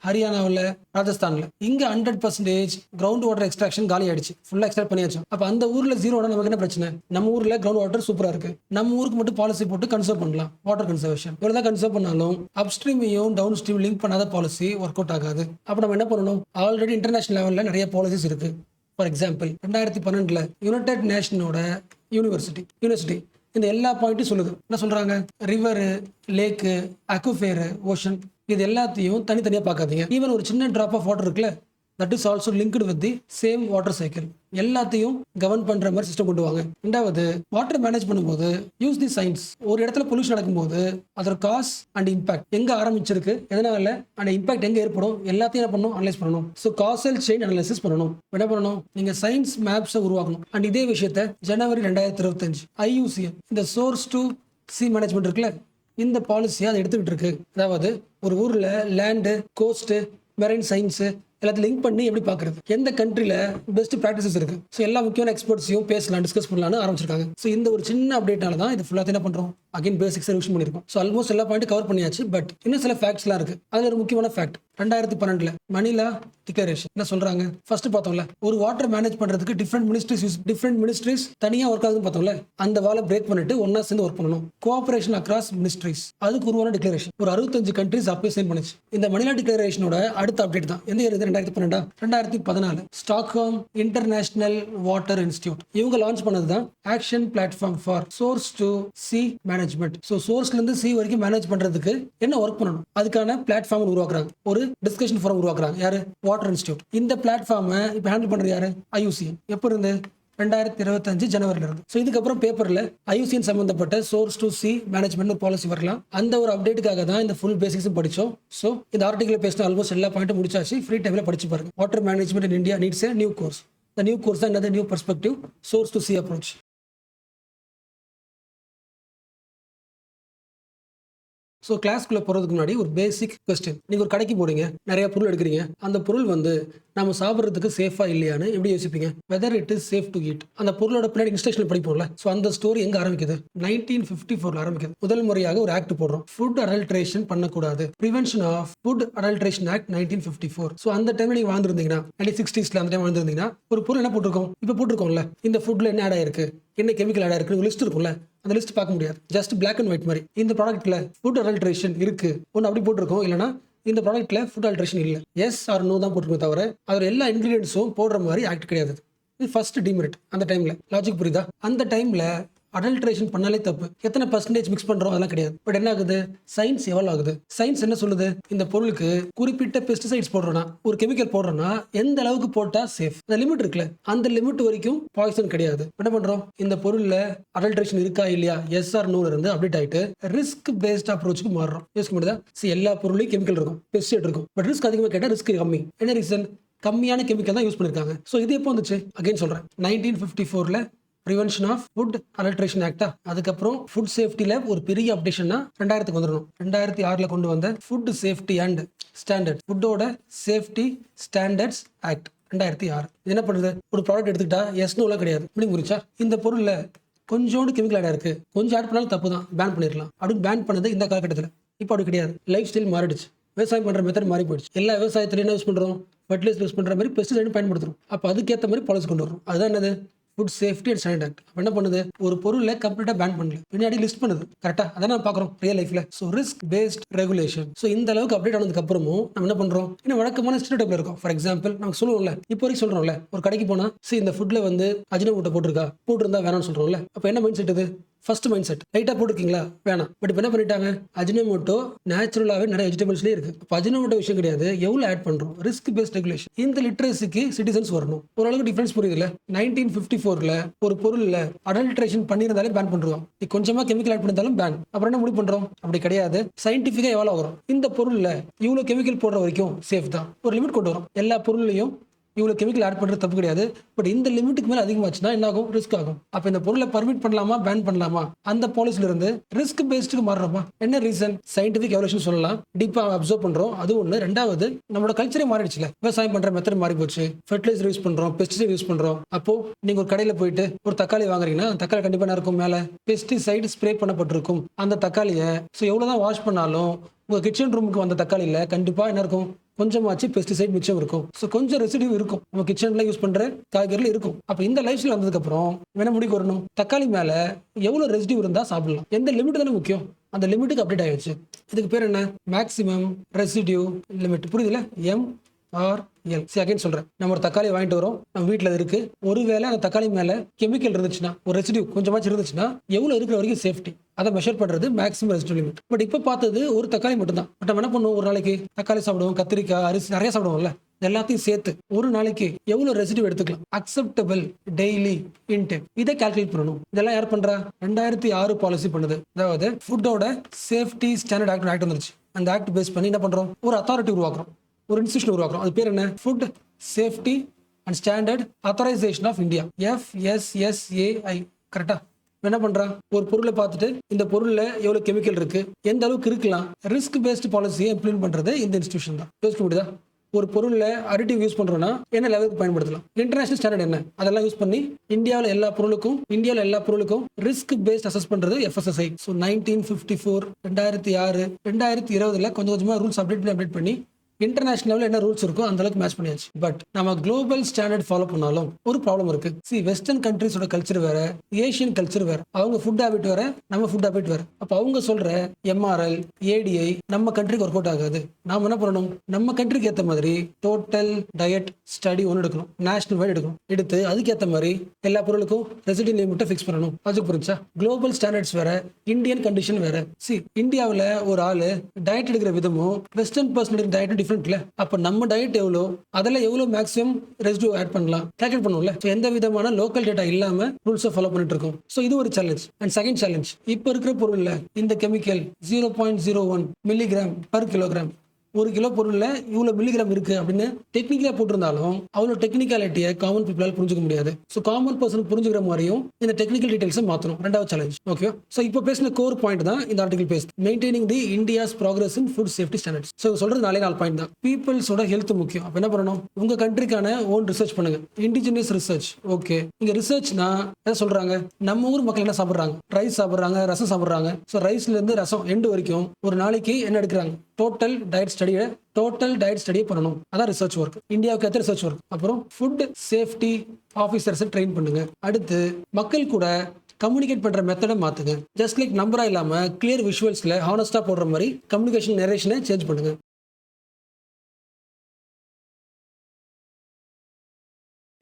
ஹரியானாவில், ராஜஸ்தான்ல இங்க 100% கிரவுண்ட் வாட்டர் எக்ஸ்ட்ராக்ஷன் காலி ஆயிடுச்சு, ஃபுல்லா எக்ஸ்ட்ராக்ட் பண்ணியாச்சு. அப்ப அந்த ஊர்ல ஜீரோனா நமக்கு என்ன பிரச்சனை? நம்ம ஊர்ல கிரவுண்ட் வாட்டர் சூப்பரா இருக்கு, நம்ம ஊருக்கு மட்டும் பாலிசி போட்டு கன்சர்வ் பண்ணலாம். வாட்டர் கன்சர்வேஷன் எவ்வளவுதான் கன்சர்வ் பண்ணாலும் அப்ஸ்ட்ரீமையும் டவுன் ஸ்ட்ரீம் லிங்க் பண்ணாத பாலிசி ஒர்க் அவுட் ஆகாது. அப்ப நம்ம என்ன பண்ணணும், ஆல்ரெடி இன்டர்நேஷனல் லெவல்ல நிறைய பாலிசிஸ் இருக்கு. ஃபார் எக்ஸாம்பிள் 2012 யுனைடெட் நேஷனோட யூனிவர்சிட்டி இந்த எல்லா பாயிண்ட்டும் சொல்லுது. என்ன சொல்றாங்க, ரிவரு, லேக்கு, அக்விஃபேரு, ஓஷன் இது எல்லாத்தையும் தனித்தனியா பார்க்காதீங்க. ஈவன் ஒரு சின்ன டிராப் ஆஃப் வாட்டர் இருக்குல்ல, that is also linked with the same water cycle. எல்லாத்தையும் கவர்ன் பண்ற மாதிரி சிஸ்டம் கொண்டு வாங்க. ரெண்டாவது, வாட்டர் மேனேஜ் பண்ணும்போது யூஸ் தி சயின்ஸ். ஒரு இடத்துல பொல்யூஷன் நடக்கும்போது அதோட காஸ் அண்ட் இம்பாக்ட் எங்க ஆரம்பிச்சிருக்கு, எதனால அந்த இம்பாக்ட் எங்க ஏற்படும், எல்லாத்தையும் என்ன பண்ணணும், அனலைஸ் பண்ணணும். ஸோ காசல் செயின் அனலைசிஸ் பண்ணணும். என்ன பண்ணணும், நீங்க சயின்ஸ் மேப்ஸை உருவாக்கணும். அண்ட் இதே விஷயத்த ஜனவரி 2025 IUCN இந்த சோர்ஸ் டு சி மேனேஜ்மெண்ட் இருக்குல்ல, இந்த பாலிசியை அதை எடுத்துக்கிட்டு இருக்கு. அதாவது ஒரு ஊர்ல லேண்டு, கோஸ்ட், மெரைன் சயின்ஸ் எல்லாத்தையும் லிங்க் பண்ணி எப்படி பார்க்குறது, எந்த கண்ட்ரியில் பெஸ்ட் ப்ராக்டிசஸ் இருக்கு. ஸோ எல்லா முக்கியமான எக்ஸ்பர்ட்ஸையும் பேசலாம், டிஸ்கஸ் பண்ணலாம்னு ஆரம்பிச்சிருக்காங்க. ஸோ இந்த ஒரு சின்ன அப்டேட்னால தான் இது ஃபுல்லாக என்ன பண்ணுறோம், அகைன் பேசிக்ஸ் ரிவிஷன் பண்ணியிருக்கோம். ஸோ ஆல்மோஸ்ட் எல்லா பாயிண்ட் கவர் பண்ணியாச்சு. பட் இன்னும் சில ஃபேக்ட்ஸ்லாம் இருக்கு. அதில் ஒரு முக்கியமான ஃபேக்ட், 2012 மணிலா டிக்ளரேஷன் என்ன சொல்றாங்க? ஃபர்ஸ்ட் பார்த்தோம்ல, ஒரு வாட்டர் மேனேஜ் பண்றதுக்கு டிஃப்ரெண்ட் மினிஸ்ட்ரிஸ் தனியா ஒர்க் ஆகுதுன்னு பார்த்தோம்ல, அந்த வாலை பிரேக் பண்ணிட்டு ஒன்னா சேர்ந்து ஒர்க் பண்ணணும். கோஆபரேஷன் அக்ராஸ் மினிஸ்ட்ரிஸ், அதுக்கு உருவான டிக்ளரேஷன். ஒரு 65 கண்ட்ரிஸ் அப்போ சைன் பண்ணுச்சு. இந்த மணிலா டிக்ளரேஷனோட அடுத்த அப்டேட் தான் எந்த year? 2012 2014 Stockholm international water institute இவங்க லான்ச் பண்ணது தான் action platform for source to sea management. So சோர்ஸ்ல இருந்து சி வரைக்கும் மேனேஜ் பண்றதுக்கு என்ன ஒர்க் பண்ணணும், அதுக்கான பிளாட்ஃபார்ம் உருவாக்குறாங்க. ஒரு டிஸ்கஷன் ஃபோரம் உருவாக்குறாங்க. யாரு? Water institute. இந்த பிளாட்ஃபார்மை இப்போ ஹேண்டில் பண்றது யாரு? IUCN. எப்போ இருந்து? 2025 ஜனவரில இருந்து. ஸோ இதுக்கப்புறம் பேப்பர்ல IUCN சம்பந்தப்பட்ட source to sea management policy வரலாம். அந்த ஒரு அப்டேட்டுக்காக தான் இந்த ஃபுல் பேசிக்ஸும் படிச்சோம். ஸோ இந்த ஆர்டிகல் பேசின ஆல்மோஸ்ட் எல்லா பாயிண்ட்டும் முடிச்சாச்சு. ஃப்ரீ டைம்ல படிச்சு பாருங்க. Water management in India needs a new course. இந்த நியூ கோர்ஸ் தான் என்னது? New perspective source to sea approach. So கிளாஸ்க்குள்ளே போகிறதுக்கு முன்னாடி ஒரு பேசிக் கொஸ்டின். நீங்கள் ஒரு கடைக்கு போறீங்க, நிறைய பொருள் எடுக்கிறீங்க. அந்த பொருள் வந்து நம்ம சாப்பிட்றதுக்கு சேஃபா இல்லையான்னு எப்படி யோசிப்பீங்க? Whether it is safe to eat. அந்த பொருளோட பின்னாடி இன்ஸ்ட்ரக்ஷன் படிப்போம்ல. ஸோ அந்த ஸ்டோரி எங்க ஆரம்பிக்குது? 1954 ஆரம்பிக்குது. முதல் முறையாக ஒரு ஆக்ட் போடுறோம். ஃபுட் அடல்ட்ரேஷன் பண்ணக்கூடாது. Prevention of food adulteration act 1954. So அந்த டைம்ல நீங்க வாழ்ந்துருந்தீங்கன்னா 1960s அந்த டைம் வாழ்ந்துருந்தீங்கன்னா ஒரு பொருள் என்ன போட்டிருக்கோம்? இப்போ போட்டிருக்கோம்ல, இந்த ஃபுட்ல என்ன ஆட் ஆயிருக்கு, என்ன கெமிக்கல் ஆட் ஆயிருக்கு லிஸ்ட் இருக்கும்ல. அந்த லிஸ்ட் பார்க்க முடியாது. ஜஸ்ட் பிளாக் அண்ட் ஒயிட் மாதிரி. இந்த ப்ராடக்ட்ல ஃபுட் அடல்ட்ரேஷன் இருக்கு ஒன்று அப்படி போட்டிருக்கோம். இல்லைனா இந்த ப்ராடக்ட்ல ஃபுட் அல்ட்ரேஷன் இல்லை, எஸ் ஆர் நோ தான் போட்டிருக்கோம். தவிர அவர் எல்லா இன்கிரீடியன்ஸும் போடுற மாதிரி ஆக்ட் கிடையாது. இது ஃபர்ஸ்ட் டிமெரிட். அந்த டைம்ல லாஜிக் புரியுதா? அந்த டைம்ல அடல்ட்ரேஷன் பண்ணாலே தப்பு. எத்தனை பர்சன்டேஜ் மிக்ஸ் பண்றோம் அதெல்லாம் கிடையாது. பட் என்ன ஆகுது? சயின்ஸ் எவ்வளவு ஆகுது? சயின்ஸ் என்ன சொல்லுது? இந்த பொருளுக்கு குறிப்பிட்ட பெஸ்டிசைட்ஸ் போடுறோம்னா, ஒரு கெமிக்கல் போடுறோம்னா எந்த அளவுக்கு போட்டா சேஃப், அந்த லிமிட் இருக்குல்ல, அந்த லிமிட் வரைக்கும் பாய்சன் கிடையாது. என்ன பண்றோம்? இந்த பொருள்ல அடல்ட்ரேஷன் இருக்கா இல்லையா, எஸ் ஆர் நோல இருந்து அப்டேட் ஆயிட்டு ரிஸ்க் பேஸ்ட் அப்ரோச்சுக்கு மாறுறோம். யோசிக்க முடியுதா? எல்லா பொருளையும் கெமிக்கல் இருக்கும், பெஸ்டிசைட் இருக்கும். பட் ரிஸ்க் அதிகமாக கேட்டா ரிஸ்க் கம்மி. என்ன ரீசன்? கம்மியான கெமிக்கல் தான் யூஸ் பண்ணிருக்காங்க. ஸோ இது எப்போ வந்துச்சு? அகைன் சொல்றேன், 1954ல ப்ரிவென்ஷன் ஆஃப் ஃபுட் அடல்ட்ரேஷன் ஆக்டா. அதுக்கப்புறம் ஃபுட் சேஃப்டியில் ஒரு பெரிய அப்டேஷன்னா 2000க்கு வந்துடணும். 2006ல் கொண்டு வந்த ஃபுட் சேஃப்டி அண்ட் ஸ்டாண்டர்ட், ஃபுட்டோட சேஃப்டி ஸ்டாண்டர்ட்ஸ் ஆக்ட் 2006. இது என்ன பண்ணுது? ஒரு ப்ராடக்ட் எடுத்துக்கிட்டா எஸ்னோலாம் கிடையாது. இப்படி முடிச்சா இந்த பொருளில் கொஞ்சோண்டு கெமிக்கல் ஆட் இருக்கு, கொஞ்சம் ஆட் பண்ணாலும் தப்பு தான், பேன் பண்ணிடலாம் அப்படின்னு பேன் பண்ணது இந்த காலகட்டத்தில். இப்போ அப்படி கிடையாது. லைஃப் ஸ்டைல் மாறிடுச்சு. விவசாயம் பண்ற மெத்தட் மாறி போயிடுச்சு. எல்லா விவசாயத்திலையும் என்ன யூஸ் பண்றோம்? ஃபர்டிலைசர் யூஸ் பண்ற மாதிரி பெஸ்டிசைடும் பயன்படுத்துறோம். அப்போ அதுக்கேற்ற மாதிரி பாலிசி கொண்டு வரும். அதுதான் என்னது? Food safety and standard act. என்ன பண்ணுது? ஒரு பொருளை கம்ப்ளீட்டா பேன் பண்ணல, பின்னாடி லிஸ்ட் பண்ணுது. கரெக்டா? அதான் நம்ம பார்க்குறோம் ரியல் லைஃப்ல. So risk based regulation. So இந்த அளவுக்கு அப்டேட் ஆனதுக்கு அப்புறமும் நம்ம என்ன பண்றோம்? இன்னும் வழக்கமான ஸ்டேட்டப்ல இருக்கும். ஃபார் எக்ஸாம்பிள் நமக்கு சொல்லுவோம்ல, இப்போ வரைக்கும் சொல்றோம்ல, ஒரு கடைக்கு போனா இந்த ஃபுட்ல வந்து அஜினோமோட்டோ போட்டிருந்தா வேணாம்னு சொல்றோம்ல. அப்போ என்ன மைண்ட் செட் இது? ஃபர்ஸ்ட் மைண்ட் செட், லைட்டா போட்டுருக்கீங்களா, வேணாம். பட் இப்போ என்ன பண்ணிட்டாங்க? அஜினோமோட்டோ நேச்சுரலாகவே நிறைய வெஜிடபிள்ஸ்லேயே இருக்கு. இப்போ அஜினோமோட்டோ விஷயம் கிடையாது, எவ்வளோ ஆட் பண்றோம். Risk based regulation. இந்த லிட்ரஸிக்கு சிட்டிசன்ஸ் வரணும். ஓரளவுக்கு டிஃபரன்ஸ் புரியுதுல? 1954ல ஒரு பொருள்ல அடல்ட்ரேஷன் பண்ணியிருந்தாலே பேன் பண்றோம். கொஞ்சமா கெமிக்கல் ஆட் பண்ணிருந்தாலும் பேன். அப்புறம் என்ன முடிவு பண்றோம்? அப்படி கிடையாது. சயின்டிஃபிக்கா எவ்வளோ வரும்? இந்த பொருள்ல இவ்வளோ கெமிக்கல் போடுற வரைக்கும் சேஃப் தான். ஒரு லிமிட் கொண்டு வரும். எல்லா பொருளையும் இவ்வளோ கெமிக்கல் ஆட் பண்ணுறது தப்பு கிடையாது. பட் இந்த லிமிட்டுக்கு மேலே அதிகமாச்சுன்னா என்ன ஆகும்? ரிஸ்க் ஆகும். அப்போ இந்த பொருளை பர்மிட் பண்ணலாமா, பேன் பண்ணலாமா? அந்த பாலிசில இருந்து ரிஸ்க் பேஸ்டுக்கு மாறுறோமா? என்ன ரீசன்? சயின்டிஃபிக் எவல்யூஷன் சொல்லலாம். டீப்பாக அப்சர்வ் பண்றோம், அது ஒன்று. ரெண்டாவது, நம்மளோட கல்ச்சரே மாறிடுச்சுல. விவசாயம் பண்ற மெத்தட் மாறி போச்சு. ஃபர்டிலைசர் யூஸ் பண்றோம், பெஸ்டிசைட் யூஸ் பண்றோம். அப்போ நீங்க ஒரு கடையில் போயிட்டு ஒரு தக்காளி வாங்குறீங்கன்னா, தக்காளி கண்டிப்பாக என்ன இருக்கும்? மேலே பெஸ்டிசைட் ஸ்ப்ரே பண்ணப்பட்டிருக்கும். அந்த தக்காளியை எவ்வளவுதான் வாஷ் பண்ணாலும் உங்க கிச்சன் ரூமுக்கு வந்த தக்காளியில கண்டிப்பா என்ன இருக்கும்? கொஞ்சமாச்சு பெஸ்டிசைட் மிச்சம் இருக்கும். ஸோ கொஞ்சம் ரெசிடியூ இருக்கும், நம்ம கிச்சன்ல யூஸ் பண்ற காய்கறில இருக்கும். அப்ப இந்த லைஃப் ஸ்டைல் வந்ததுக்கு அப்புறம் என்ன முடிவு வரணும்? தக்காளி மேல எவ்வளவு ரெசிடியூ இருந்தா சாப்பிடலாம், எந்த லிமிட் தானே முக்கியம். அந்த லிமிட்டுக்கு அப்டேட் ஆயிடுச்சு. இதுக்கு பேர் என்ன? Maximum residue limit. புரியுதுல? MRL. அகைன் சொல்றேன், நம்ம ஒரு தக்காளி வாங்கிட்டு வரோம், நம்ம வீட்டுல இருக்கு. ஒருவேளை அந்த தக்காளி மேல கெமிக்கல் இருந்துச்சுன்னா, ஒரு ரெசிடியூ கொஞ்சமாச்சு இருந்துச்சுன்னா, எவ்வளவு இருக்கிற வரைக்கும் சேஃப்டி, அதை மெஷர் பண்றது மேக்ஸிமம் ரெசிடியூ லிமிட். பட் இப்ப பார்த்தது ஒரு தக்காளி மட்டும் தான். பட் நம்ம என்ன பண்ணுவோம்? ஒரு நாளைக்கு தக்காளி சாப்பிடுவோம், கத்திரிக்காய், அரிசி நிறைய சாப்பிடுவோம்ல. எல்லாத்தையும் சேர்த்து ஒரு நாளைக்கு எவ்வளவு ரெசிடியூ எடுத்துக்கலாம், அக்செப்டபிள் டெய்லி இன்டேக், இதை கால்குலேட் பண்ணணும். இதெல்லாம் யார் பண்றா? 2006 பாலிசி பண்ணுது. அதாவது ஃபுட்டோட சேஃப்டி ஸ்டாண்டர்ட் ஆக்ட் வந்துருச்சு. அந்த ஆக்ட் பேஸ் பண்ணி என்ன பண்றோம்? ஒரு அத்தாரிட்டி உருவாக்குறோம், ஒரு இன்ஸ்டிடியூஷன் உருவாக்குறோம். அது பேர் என்ன? Food safety and standard authorisation of India, FSSAI. கரெக்டா? என்ன பண்றான்? ஒரு பொருளை பார்த்துட்டு இந்த பொருள்ல எவ்வளவு கெமிக்கல் இருக்கு, எந்த அளவுக்கு இருக்கலாம், ரிஸ்க் பேஸ்ட் பாலிசியை இம்ப்ளிமெண்ட் பண்றது இந்த இன்ஸ்டிடியூஷன் தான். யோசிக்க முடியுதா? ஒரு பொருள்ல அடிட்டிவ் யூஸ் பண்றோம்னா என்ன லெவலுக்கு பயன்படுத்தலாம், இன்டர்நேஷனல் ஸ்டாண்டர்ட் என்ன, அதெல்லாம் யூஸ் பண்ணி இந்தியாவில் எல்லா பொருளுக்கும் ரிஸ்க் பேஸ்ட் அசஸ் பண்றது FSSAI. ஸோ 1954, 2006, 2020 கொஞ்சம் கொஞ்சமா ரூல்ஸ் அப்டேட் பண்ணி இன்டர்நேஷனல் லெவலில் என்ன ரூல்ஸ் இருக்கோ அந்த அளவுக்கு மேட்ச் பண்ணியாச்சு. பட் நம்ம குளோபல் ஸ்டாண்டர்ட் ஃபாலோ பண்ணாலும் ஒரு ப்ராப்ளம் இருக்கு. வெஸ்டர்ன் கண்ட்ரீஸோட கல்ச்சர் வேற, ஏஷியன் கல்ச்சர் வேற, அவங்க ஃபுட் ஹேபிட் வேற, நம்ம ஃபுட் ஹேபிட் வேற. அப்போ அவங்க சொல்ற எம்ஆர்எல், ஏடிஐ நம்ம கண்ட்ரிக்கு ஒர்க் அவுட் ஆகாது. நாம என்ன பண்ணணும், நம்ம கண்ட்ரிக்கு ஏற்ற மாதிரி டோட்டல் டயட் ஸ்டடி ஒன்று எடுக்கணும், நேஷனல் வைட் எடுக்கணும். எடுத்து அதுக்கேற்ற மாதிரி எல்லா பொருளுக்கும் ரெசிடென்ட் லிமிட்டை ஃபிக்ஸ் பண்ணணும். அதுக்கு புரிஞ்சா குளோபல் ஸ்டாண்டர்ட்ஸ் வேற, இந்தியன் கண்டிஷன் வேற. இந்தியாவில் ஒரு ஆளு டயட் எடுக்கிற விதமும் வெஸ்டர்ன் பர்சன் டயட் டிஃப்ரெண்ட்ல. அப்ப நம்ம டயட் எவ்வளோ, அதில் எவ்வளோ மேக்ஸிமம் ரெசிடியூ ஆட் பண்ணலாம் கால்குலேட் பண்ணுவோம்ல. எந்த விதமான லோக்கல் டேட்டா இல்லாம ரூல்ஸை ஃபாலோ பண்ணிட்டு இருக்கோம். இது ஒரு சேலஞ்ச். அண்ட் செகண்ட் சேலஞ்ச், இப்போ இருக்கிற பொருள்ல இந்த கெமிக்கல் 0.01 மில்லிகிராம் பர் கிலோகிராம், ஒரு கிலோ பொருள்ல இவ்வளவு மில்லிகிராம் இருக்கு அப்படின்னு டெக்னிக்கலா போட்டிருந்தாலும் அவ்வளவு டெக்னிக்காலிட்டியை காமன் பீப்புளால புரிஞ்சுக்க முடியாது. ஸோ காமன் பர்சன் புரிஞ்சுக்கிற மாதிரியும் இந்த டெக்னிக்கல் டீடைல்ஸை மாற்றணும். ரெண்டாவது சேலஞ்ச். ஓகே, ஸோ இப்போ பேசின கோர் பாயிண்ட் தான் இந்த ஆர்டிகல் பேசுது. Maintaining the India's progress in food safety standards. So சொல்றது 4 பாயிண்ட் தான். பீப்புள்ஸோட ஹெல்த் முக்கியம். அப்போ என்ன பண்ணணும், உங்க கண்ட்ரிக்கான ஓன் ரிசர்ச் பண்ணுங்க, இண்டிஜினியஸ் ரிசர்ச். ஓகே, இங்க ரிசர்ச்னா என்ன சொல்றாங்க, நம்ம ஊர் மக்கள் என்ன சாப்பிட்றாங்க, ரைஸ் சாப்பிட்றாங்க, ரசம் சாப்பிட்றாங்க. ஸோ ரைஸ்ல இருந்து ரசம் எண்டு வரைக்கும் ஒரு நாளைக்கு என்ன எடுக்கிறாங்க, டோட்டல் டயட் ஸ்டடியை பண்ணணும். அதான் ரிசர்ச் ஒர்க், இந்தியாவுக்கு ஏற்ற ரிசர்ச் ஒர்க். அப்புறம் ஃபுட் சேஃப்டி ஆஃபீஸர்ஸை ட்ரெயின் பண்ணுங்க. அடுத்து மக்கள் கூட கம்யூனிகேட் பண்ற மெத்தடை மாத்துங்க. ஜஸ்ட் லைக் நம்பரா இல்லாம கிளியர் விஷுவல்ஸ்ல ஹானஸ்டா போடுற மாதிரி கம்யூனிகேஷன் நரேஷனை சேஞ்ச் பண்ணுங்க.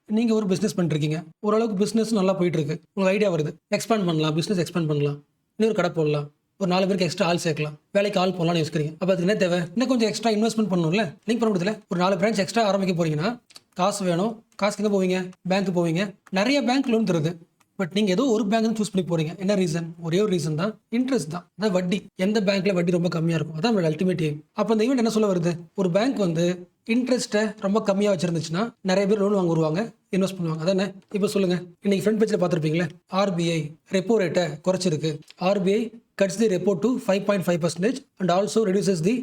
நீங்க ஒரு பிசினஸ் பண்ணிருக்கீங்க, ஓரளவுக்கு பிசினஸ் நல்லா போயிட்டு இருக்கு, உங்களுக்கு ஐடியா வருது, எக்ஸ்பேண்ட் பண்ணலாம், பிசினஸ் எக்ஸ்பேண்ட் பண்ணலாம், இன்னொரு கடை போடலாம், ஒரு 4 பேருக்கு எக்ஸ்ட்ரா ஆள் சேர்க்கலாம், வேலைக்கு ஆள் போடலாம்னு யோசிக்கிறீங்க. அப்போ அதுக்கு என்ன தேவை, இன்னும் கொஞ்சம் எக்ஸ்ட்ரா இன்வெஸ்ட்மெண்ட் பண்ணணும்ல. லிங்க் பண்ண முடியல, ஒரு 4 பிரான்ச் எக்ஸ்ட்ரா ஆரம்பிக்க போறீங்கன்னா காசு வேணும். காசுக்கு எங்கே போவீங்க, பேங்க் போவீங்க. நிறைய பேங்க் லோன் தருது. பட் நீங்க ஏதோ ஒரு பேங்க் சூஸ் பண்ணி போறீங்க. என்ன ரீசன், ஒரே ஒரு ரீசன் தான், இன்ட்ரெஸ்ட் தான். அதான் வட்டி. எந்த பேங்க்ல வட்டி ரொம்ப கம்மியா இருக்கும் அதான் அல்டிமேட் எய்ம். அப்போ இந்த ஈவெண்ட் என்ன சொல்ல வருது, ஒரு பேங்க் வந்து இன்ட்ரெஸ்ட்டை ரொம்ப கம்மியாக வச்சிருந்துச்சுன்னா நிறைய பேர் லோன் வருவாங்க, இன்வெஸ்ட் பண்ணுவாங்க. அதானே. இப்போ சொல்லுங்க, இன்னைக்கு ஃப்ரண்ட் பேஜில் பார்த்துருப்பீங்களே, ஆர்பிஐ ரெப்போ ரேட்டை குறைச்சிருக்கு. RBI cuts the repo to 5.5% and also reduces the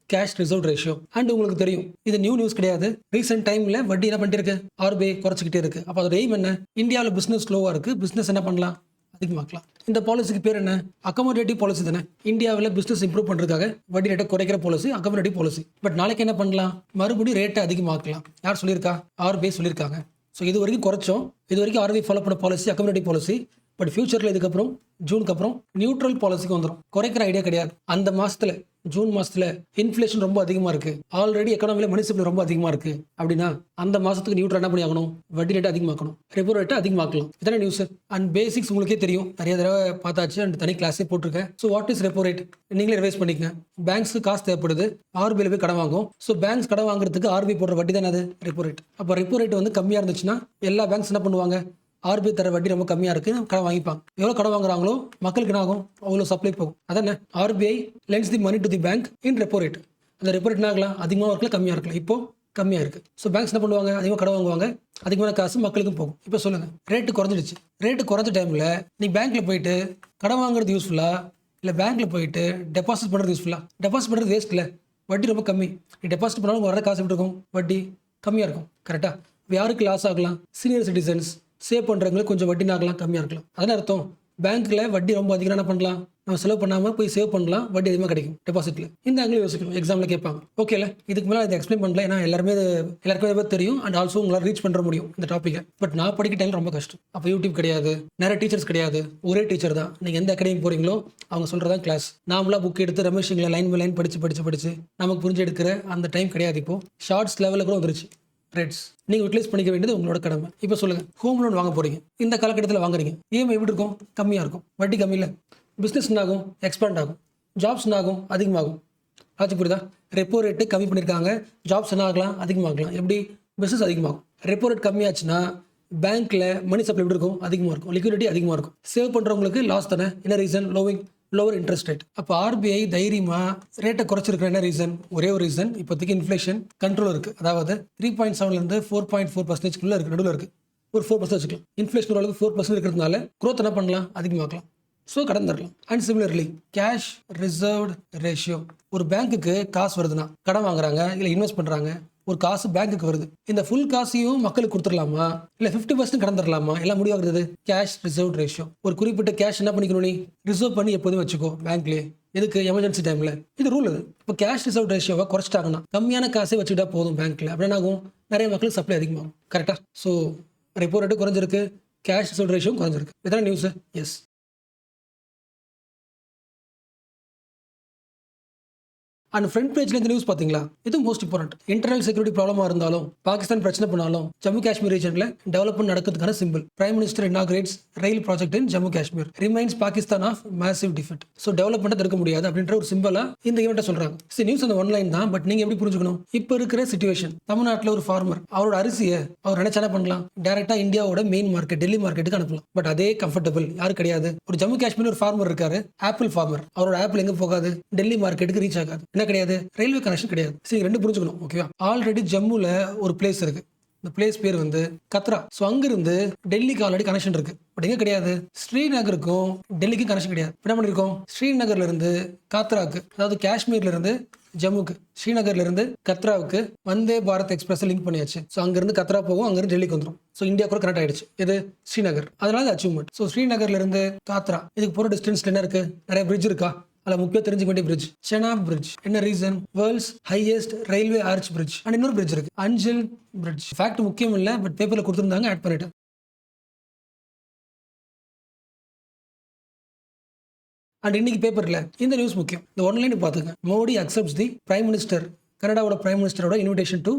cash reserve ratio. And உங்களுக்கு தெரியும், இது நியூஸ் கிடையாது. ரீசெண்ட் டைம்ல வட்டி என்ன பண்ணிட்டு இருக்கு, ஆர்பிஐ குறைச்சிக்கிட்டே இருக்கு. அப்போ அதோட எய்ம் என்ன, இந்தியாவில் பிசினஸ் ஸ்லோவா இருக்கு, பிசினஸ் என்ன பண்ணலாம், அதிகமாக்கலாம். இந்த பாலிசிக்கு பேர் என்ன, அக்கமோடேட்டிவ் பாலிசி தானே. இந்தியாவில் பிசினஸ் இம்ப்ரூவ் பண்றதுக்காக வட்டி ரேட்டை குறைக்கிற பாலிசி அக்கமோடேட்டிவ் பாலிசி. பட் நாளைக்கு என்ன பண்ணலாம், மறுபடியும் ரேட்டை அதிகமாக்கலாம். யார் சொல்லியிருக்கா, ஆர்பிஐ சொல்லியிருக்காங்க. ஸோ இது வரைக்கும் குறைச்சோம், இது வரைக்கும் ஆர்பிஐ ஃபாலோ பண்ண பாலிசி அக்கமோடேட்டிவ் பாலிசி. பட் ஃபியூச்சரில் இதுக்கப்புறம் ஜூனுக்கு அப்புறம் நியூட்ரல் பாலிசிக்கு வந்துடும். குறைக்கிற ஐடியா கிடையாது. அந்த மாசத்துல ஜூன் மாசத்துல இன்ஃப்ளேஷன் ரொம்ப அதிகமா இருக்கு, ஆல்ரெடி எக்கனாமில மணி சப்ளை ரொம்ப அதிகமா இருக்கு அப்படின்னா அந்த மாசத்துக்கு நியூட்ரல் என்ன பண்ணி ஆகணும், வட்டி ரேட்டை அதிகமாக்கணும், ரெப்போ ரேட்டை அதிகமாக்கலாம். இதான நியூஸ். அண்ட் பேசிக்ஸ் உங்களுக்கே தெரியும், நிறைய தடவை பார்த்தாச்சு, அண்ட் தனி கிளாஸே போட்டிருக்கேன். So what is repo rate, நீங்களே ரிவைஸ் பண்ணிக்கங்க. பேங்க்ஸ்க்கு காசு தேவைப்படுது, ஆர்பிஐல போய் கடன் வாங்கும். ஸோ பேங்க்ஸ் கடன் வாங்குறதுக்கு ஆர்பிஐ போடுற வட்டி தானே அது ரெப்போ ரேட். அப்போ ரெப்போ ரேட் வந்து கம்மியா இருந்துச்சுன்னா எல்லா பேங்க்ஸ் என்ன பண்ணுவாங்க, ஆர்பிஐ தர வட்டி ரொம்ப கம்மியா இருக்கு, கடன் வாங்கிப்பாங்க. எவ்வளவு கடன் வாங்குறாங்களோ மக்களுக்கு என்ன ஆகும், அவ்வளோ சப்ளை போகும். அதானே. RBI lends the money to the bank in repo rate. அந்த ரெப்போ ரேட் என்ன ஆகலாம், அதிகமாக இருக்கலாம், கம்மியா இருக்கலாம். இப்போ கம்மியா இருக்கு. ஸோ பேங்க்ஸ் என்ன பண்ணுவாங்க, அதிகமாக கடன் வாங்குவாங்க, அதிகமான காசு மக்களுக்கும் போகும். இப்போ சொல்லுங்க, ரேட்டு குறைஞ்சிடுச்சு. ரேட்டு குறைஞ்ச டைம்ல நீ பேங்க்ல போயிட்டு கடன் வாங்குறது யூஸ்ஃபுல்லா, இல்லை பேங்க்ல போயிட்டு டெபாசிட் பண்றது யூஸ்ஃபுல்லா? டெபாசிட் பண்றது வேஸ்ட் இல்லை, வட்டி ரொம்ப கம்மி. நீ டெபாசிட் பண்ணாலும் வர காசு எப்படி இருக்கும், வட்டி கம்மியா இருக்கும். கரெக்டா. யாருக்கு லாஸ் ஆகலாம், சீனியர் சிட்டிசன்ஸ், சேவ் பண்ணுறவங்களுக்கு கொஞ்சம் வட்டி நாகலாம் கம்மியாக இருக்கலாம். அதனால அர்த்தம், பேங்க்ல வட்டி ரொம்ப அதிகம் என்ன பண்ணலாம், நம்ம செலவு பண்ணாமல் போய் சேவ் பண்ணலாம், வட்டி அதிகமாக கிடைக்கும் டெபாசிட்ல. இந்த ஆங்கிலும் யோசிக்கணும், எக்ஸாமில் கேட்பாங்க. ஓகேல, இதுக்கு மேலே இதை எக்ஸ்பிளைன் பண்ணல, ஏன்னா எல்லாருக்குமே தெரியும். அண்ட் ஆல்சோ உங்களால் ரீச் பண்ணுற முடியும் இந்த டாப்பிக்கை. பட் நான் படிக்க டைம் ரொம்ப கஷ்டம். அப்போ யூடியூப் கிடையாது, நிறைய டீச்சர்ஸ் கிடையாது, ஒரே டீச்சர் தான். நீங்கள் எந்த அகாடமி போறீங்களோ அவங்க சொல்கிறதான் கிளாஸ். நாமளா புக் எடுத்து ரமேஷிங்கில் லைன் பை லைன் படிச்சு நமக்கு புரிஞ்சு எடுக்கிற அந்த டைம் கிடையாது. இப்போ ஷார்ட்ஸ் லெவலில் கூட வந்துருச்சு ரேட்ஸ். நீங்கள் யூட்டிலைஸ் பண்ணிக்க வேண்டியது உங்களோட கடமை. இப்போ சொல்லுங்க, ஹோம் லோன் வாங்க போறீங்க, இந்த காலகட்டத்தில் வாங்குறீங்க, இஎம்ஐ எப்படி இருக்கும், கம்மியாக இருக்கும், வட்டி கம்மி இல்லை. பிஸ்னஸ் ஆகும், எக்ஸ்பேண்ட் ஆகும், ஜாப்ஸ் ஆகும், அதிகமாகும். ஆச்சு புரியுதா. ரெப்போ ரேட்டு கம்மி பண்ணியிருக்காங்க, ஜாப்ஸ் என்ன ஆகலாம், அதிகமாகலாம். எப்படி, பிஸ்னஸ் அதிகமாகும். ரெப்போ ரேட் கம்மியாச்சுன்னா பேங்க்ல மணி சப்ளை எப்படி இருக்கும், அதிகமாக இருக்கும், லிக்விடிட்டி அதிகமாக இருக்கும். சேவ் பண்ணுறவங்களுக்கு லாஸ் தானே. என்ன ரீசன், லோவர் இன்ட்ரெஸ்ட் ரேட். அப்போ ஆர்பிஐ தைரியமா ரேட்டை குறைச்சிருக்கிற என்ன ரீசன், ஒரே ஒரு ரீசன், இப்போதைக்கு இன்ஃப்ளேஷன் கண்ட்ரோல் இருக்கு. அதாவது 3.7 4.4% இருக்கு, நடுவில் இருக்கு. ஒரு 4% வச்சுக்கலாம். இன்ஃப்ளேஷன் அளவுக்கு 4% இருக்கிறதுனால growth என்ன பண்ணலாம், அதிகமாக்கலாம். ஸோ கடன் தரலாம். And similarly cash reserved ratio. ஒரு பேங்க்குக்கு காசு வருதுன்னா, கடன் வாங்குறாங்க இல்லை இன்வெஸ்ட் பண்ணுறாங்க, ஒரு காசு பேங்க்குக்கு வருது, இந்த ஃபுல் காசையும் மக்களுக்கு கொடுத்துடலாமா, இல்லை 50% கடன் தரலாமா, எல்லாம் முடிவாகிறது கேஷ் ரிசர்வ் ரேஷியோ. ஒரு குறிப்பிட்ட கேஷ் என்ன பண்ணிக்கணும், நீ ரிசர்வ் பண்ணி எப்போதும் வச்சுக்கோ பேங்க்லேயே. எதுக்கு? எமர்ஜென்சி டைம்ல. இது ரூல் இது. இப்போ கேஷ் ரிசர்வ் ரேஷியோவை குறைச்சிட்டாங்கன்னா கம்மியான காசை வச்சுக்கிட்டா போதும் பேங்க்ல. அப்படின்னா ஆகும், நிறைய மக்களுக்கு சப்ளை அதிகமாகும். கரெக்டா? ஸோ ரெப்போ ரேட்டு குறைஞ்சிருக்கு, கேஷ் ரிசர்வ் ரேஷியோ குறைஞ்சிருக்கு. இதான் நியூஸ். எஸ். அண்ட் ஃப்ரண்ட் பேஜ்ல இந்த நியூஸ் பாத்தீங்களா? இது மோஸ்ட் இம்பார்ட்டன்ட். இன்டர்னல் செக்யூரிட்டி ப்ராப்ளமா இருந்தாலும், பாகிஸ்தான் பிரச்சனை பண்ணாலும், ஜம்மு காஷ்மீர் ரீஜன்ல டெவலப்மெண்ட் நடக்கிறதுக்கான simple. Prime minister inaugurates rail project in Jammu Kashmir remains Pakistan of massive defect. So development தடுக்க முடியாது அப்படின்ற ஒரு சிம்பிளா இந்த ஈவெண்ட்டை சொல்றாங்க. சரி, நியூஸ் அந்த ஒன்லைன் தான், பட் நீங்க எப்படி புரிஞ்சுக்கணும்? இப்போ இருக்கிற சிச்சுவேஷன், தமிழ்நாட்டில் ஒரு ஃபார்மர் அவரோட அரிசியை அவர் நினைச்சா என்ன பண்ணலாம்? டைரக்டா இந்தியாவோட மெயின் மார்க்கெட் டெல்லி மார்க்கெட்டுக்கு அனுப்பலாம். பட் அதே கம்ஃபர்டபுள் யாரு கிடையாது. ஒரு ஜம்மு காஷ்மீர் ஒரு ஃபார்மர் இருக்காரு, ஆப்பிள் ஃபார்மர். அவரோட ஆப்பிள் எங்க போகாது? டெல்லி மார்க்கெட்டுக்கு ரீச் ஆகாது. என்ன கிடையாது? ரயில்வே கனெக்ஷன் கிடையாது. சரி, ரெண்டு புரிஞ்சுக்கணும். ஓகேவா? ஆல்ரெடி ஜம்முல ஒரு பிளேஸ் இருக்கு. இந்த பிளேஸ் பேர் வந்து கத்ரா. ஸோ அங்கிருந்து டெல்லிக்கு ஆல்ரெடி கனெக்ஷன் இருக்கு. பட் எங்க கிடையாது? ஸ்ரீநகருக்கும் டெல்லிக்கும் கனெக்ஷன் கிடையாது. என்ன பண்ணிருக்கோம்? ஸ்ரீநகர்ல இருந்து காத்ராக்கு, அதாவது காஷ்மீர்ல இருந்து ஜம்முக்கு, ஸ்ரீநகர்ல இருந்து கத்ராவுக்கு வந்தே பாரத் எக்ஸ்பிரஸ் லிங்க் பண்ணியாச்சு. ஸோ அங்கிருந்து கத்ரா போகும், அங்கிருந்து டெல்லிக்கு வந்துடும். ஸோ இந்தியா கூட கனெக்ட் ஆயிடுச்சு. இது ஸ்ரீநகர். அதனால அச்சீவ்மெண்ட். ஸோ ஸ்ரீநகர்ல இருந்து காத்ரா இதுக்கு போற டிஸ்டன்ஸ்ல என்ன இருக்கு? நிறைய பிரிட்ஜ் இருக்கா? அதில் முக்கியம் தெரிஞ்சுக்க வேண்டிய பிரிட்ஜ் செனாப் பிரிட்ஜ். என்ன reason? World's highest railway arch bridge. And இன்னொரு பிரிட்ஜ் இருக்கு, அஞ்சல் பிரிட்ஜ். ஃபேக்ட் முக்கியம் இல்லை, பட் பேப்பர்ல கொடுத்துருந்தாங்க, ஆட் பண்ணிட்டேன். அண்ட் இன்னைக்கு பேப்பர்ல இந்த நியூஸ் முக்கியம். இந்த ஒன்லைன் பார்த்துங்க. Modi accepts the prime minister, கனடாவோட பிரைம் மினிஸ்டரோட invitation to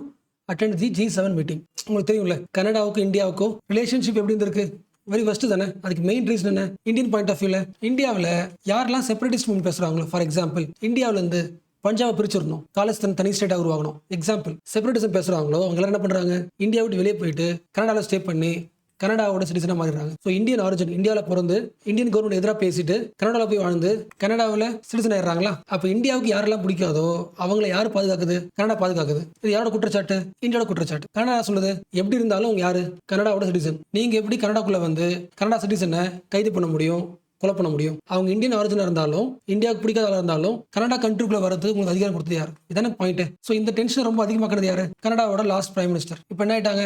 attend the G7 meeting. உங்களுக்கு தெரியும்ல, கனடாவுக்கும் இந்தியாவுக்கும் ரிலேஷன்ஷிப் எப்படி இருந்திருக்கு? வெரி ஃபர்ஸ்ட் தானே. அதுக்கு மெயின் ரீசன் என்ன? இந்தியன் பாயிண்ட் ஆஃப் வியூல இந்தியாவில் யாரெல்லாம் செப்பரேட்டிஸ்ட் மூவ்மெண்ட் பேசுறாங்களோ, ஃபார் எக்ஸாம்பிள் இந்தியாவில இருந்து பஞ்சாபை பிரிச்சிடணும், காலிஸ்தான் தனி ஸ்டேட்டா உருவாகணும், எக்ஸாம்பிள் செப்பரேட்டிசம் பேசுறாங்களோ, அவங்க என்ன பண்றாங்க? இந்தியா விட்டு வெளியே போயிட்டு கனடாவில் ஸ்டே பண்ணி கனடாவோட சிட்டிசனா மாறிடுறாங்க. ஸோ இந்தியன் ஆரிஜின், இந்தியாவில் பிறந்து இந்தியன் கவர்மெண்ட் எதிராக பேசிட்டு கனடாவில் போய் வாழ்ந்து கனடாவில் சிட்டிசன் ஆயிடுறாங்களா? அப்போ இந்தியாவுக்கு யாரெல்லாம் பிடிக்காதோ அவங்களை யார் பாதுகாக்குது? கனடா பாதுகாக்குது. இது யாரோட குற்றச்சாட்டு? இந்தியாவோட குற்றச்சாட்டு. கனடா சொல்லுது, எப்படி இருந்தாலும் யாரு? கனடாவோட சிட்டிசன். நீங்க எப்படி கனடாக்குள்ள வந்து கனடா சிட்டிசனை கைது பண்ண முடியும், கொலை பண்ண முடியும்? அவங்க இந்தியன் ஆரிஜினா இருந்தாலும், இந்தியாவுக்கு பிடிக்காத இருந்தாலும், கனடா கண்ட்ரிக்குள்ள வரது உங்களுக்கு அதிகாரம் கொடுத்தது யாரு? இதான பாயிண்ட். ஸோ இந்த டென்ஷன் ரொம்ப அதிகமாக்குறது யாரு? கனடாவோட லாஸ்ட் பிரைம் மினிஸ்டர். இப்போ என்ன ஆயிட்டாங்க?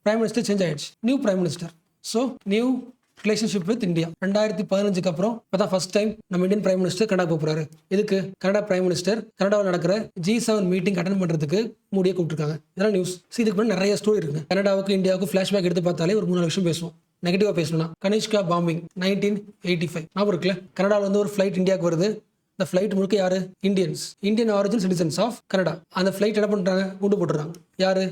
பிரைம் மினிஸ்டர் சேஞ்ச் ஆயிடுச்சு, new prime minister. So new relationship with India. 2015 அப்புறம் இப்பதான் ஃபர்ஸ்ட் டைம் நம்ம இந்தியன் பிரைம் மினிஸ்டர் கனடா போறாரு. இதுக்கு கனடா பிரைம் மினிஸ்டர் கனடாவில் நடக்கிற G7 மீட்டிங் அட்டன் பண்றதுக்கு மோடியை கூப்பிட்டுருக்காங்க. இதெல்லாம் நியூஸ். இதுக்கு முன்னாடி நிறைய ஸ்டோரி இருக்கு. கனடாவுக்கு இந்தியாவுக்கு ஃபிளாஷ்பேக் எடுத்து பார்த்தாலே ஒரு 3 விஷயம் பேசுவோம். நெகட்டிவா பேசணும்னா கனிஷ்கா பாம்பிங் 1985 ஞாபகம் இருக்குல்ல? கனடாவில் வந்து ஒரு ஃபிளைட் இந்தியாவுக்கு வருது. இந்த ஃபிளைட் முழுக்க யாரு? Indians, Indian origin citizens of Canada. அந்த ஃபிளைட் என்ன பண்றாங்க? குண்டு போட்டுறாங்க. யாரு?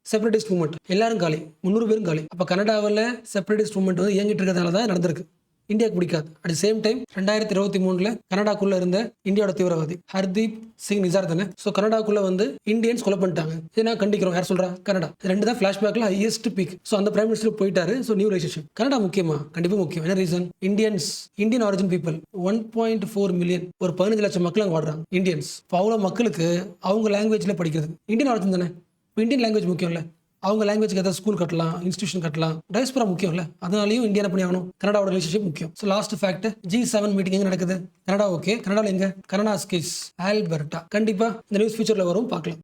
Separatist movement. எல்லாரும் காலி, 300 பேரும் காலி. அப்போ கனடாவில் செப்பரேட்டிஸ்ட் மூவ்மெண்ட் வந்து இயங்கிட்டு இருக்கிறதால தான் நடந்திருக்கு. இந்தியாவுக்கு பிடிக்காது. அட் சேம் டைம் 2023 கனடாக்குள்ள இருந்த இந்தியாவோட தீவிரவாதி ஹர்தீப் சிங் நிஜார் தானே. ஸோ கனடாக்குள்ள வந்து இந்தியன்ஸ் கொலை பண்ணிட்டாங்க. இதை நான் கண்டிக்கிறோம். யார் சொல்றா? கனடா. ரெண்டு தான் ஃபிளாஷ்பேக்ல ஹையஸ்ட் பீக். ஸோ அந்த பிரைம் மினிஸ்டர் போயிட்டாரு. So new relationship. கனடா முக்கியமா? கண்டிப்பா முக்கியம். என்ன reason? Indian origin people 1.4 million, ஒரு 15 லட்சம் மக்கள் அங்கே வாடுறாங்க இந்தியன்ஸ். இப்போ அவ்வளோ மக்களுக்கு அவங்க லாங்குவேஜ்ல படிக்கிறது இந்தியன் ஆரிஜின் தானே. இப்போ இந்தியன் லாங்குவேஜ் முக்கியம் இல்லை. அவங்க லாங்குவேஜ்க்கு ஏதாவது ஸ்கூல் கட்டலாம், இன்ஸ்டியூஷன் கட்டலாம். டயஸ்போரா முக்கியம் இல்லை. அதனாலையும் இந்தியா பண்ணி ஆகணும். கனடாவோட ரிலேஷன்ஷிப் முக்கியம். So last fact, G7 meeting எங்க நடக்குது? கனடா. ஓகே, கனடாவில் எங்க? Kananaskis Alberta. கண்டிப்பா இந்த நியூஸ் ஃபியூச்சர்ல வரும், பார்க்கலாம்.